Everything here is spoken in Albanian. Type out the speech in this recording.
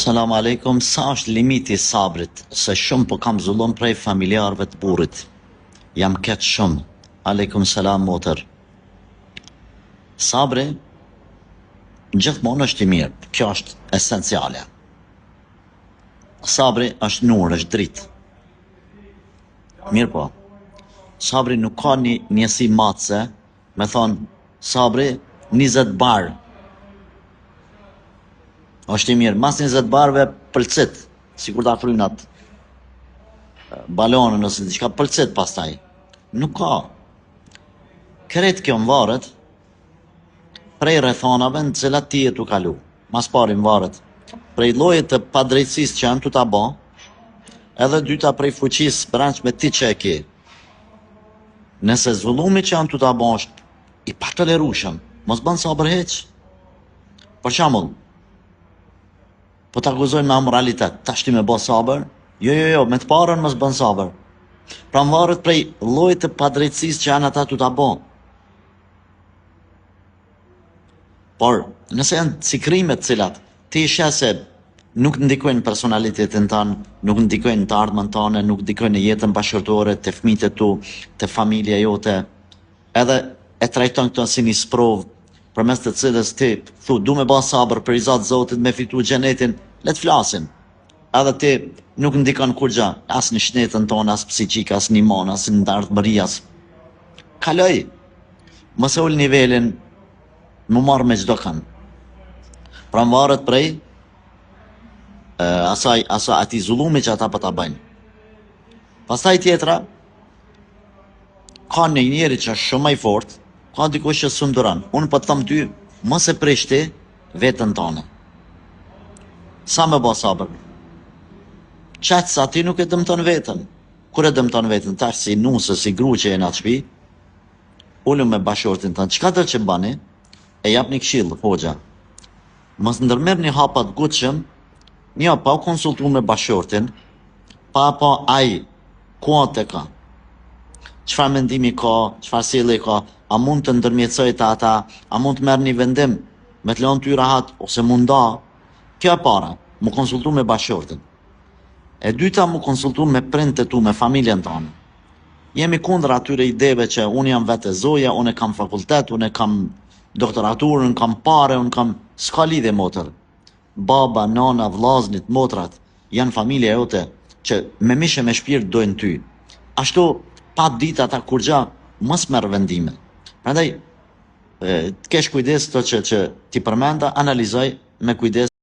Selam aleikum, sa është limiti i sabrit? Se shumë po kam zullum prej familjarëve të burrit. Jam keq shumë. Aleikum selam motër. Sabri gjithmonë është i mirë. Kjo është esenciale. Sabri është nur, është dritë. Mirë po. Sabri nuk ka një njësi matëse, me thonë sabri 20 barë. Është i mirë, mas 20 barëve pëlcit, si kur ta frynat balonën ose diçka pëlcit pastaj. Nuk ka. Kret kjo më varet prej rrethonave në cilat ti e tu kalu. Mas pari më varet prej llojit të padrejtësisë që janë tu ta bë, edhe dyta prej fuqisë brendshme ti që e ke. Nëse zullumi që janë tu ta bë është i patolerueshëm, mos bën sabër hiç. Për shembull, po të akuzojnë me amoralitet, tash ti me bë sabër? Jo, me të parën mos bën sabër. Pra më varet prej llojit të padrejtësisë që janë ata tu ta bë. Por, nëse janë si krimet cilat, ti i sheh se nuk ndikojnë personalitetin tanë, nuk ndikojnë të ardhmen tane, nuk ndikojnë në jetën bashkëtorë, të fëmijët e tu, të familja jote, edhe e trajton këto si një sprovë, përmes të cilës ti thu, du me ba sabër për i Zatë Zotit me fitu xhenetin, le të flasin. Edhe ti nuk ndikon kur gja, as në shnetën tonë, as psiqik, as një mon, as në ardhmërias. Kaloj, mëse ul nivelin, më marrë me çdo kanë. Pra më varet prej asaj ati zullumi që ata po ta bëjnë. Pastaj tjetra, ka një njeri që është shumë më i fortë, ka dikush që s'u nduron. Unë po të them ty, mos e prish ti veten tënde. Sa më bë sabër. Çaq sa ti nuk e dëmton veten. Kur e dëmton veten, tash si nusë, si gru që jena të shtëpi, ulëm me bashortin tënd. Çka do të bëni? E jap një këshill, hoxha. Mos ndërmerrni hapa të gutshëm, jo, pa u konsultuar me bashortin, pa ai kuante ka. Çfarë mendimi ka, çfarë sjellje ka, a mund të ndërmjetësoj të ata, a mund të merr një vendim, me të lënë ty rahat, ose munda. Kjo e para, mu konsultu me bashortin. E dyta, mu konsultu me prindët e tu, me familjen tonë. Jemi kundër atyre ideve që unë jam vetë zoja, unë e kam fakultet, unë e kam doktoraturë, unë kam pare, unë kam... S'ka lidhje motër. Baba, nana, vllaznit, motrat, janë familja jote, që me mishe me shpirt dojnë ty. Ashtu, pa ditë ata kur gja, mos merr vendime. Prandaj, të kesh kujdes të që ti përmenda, analizoj me kujdes.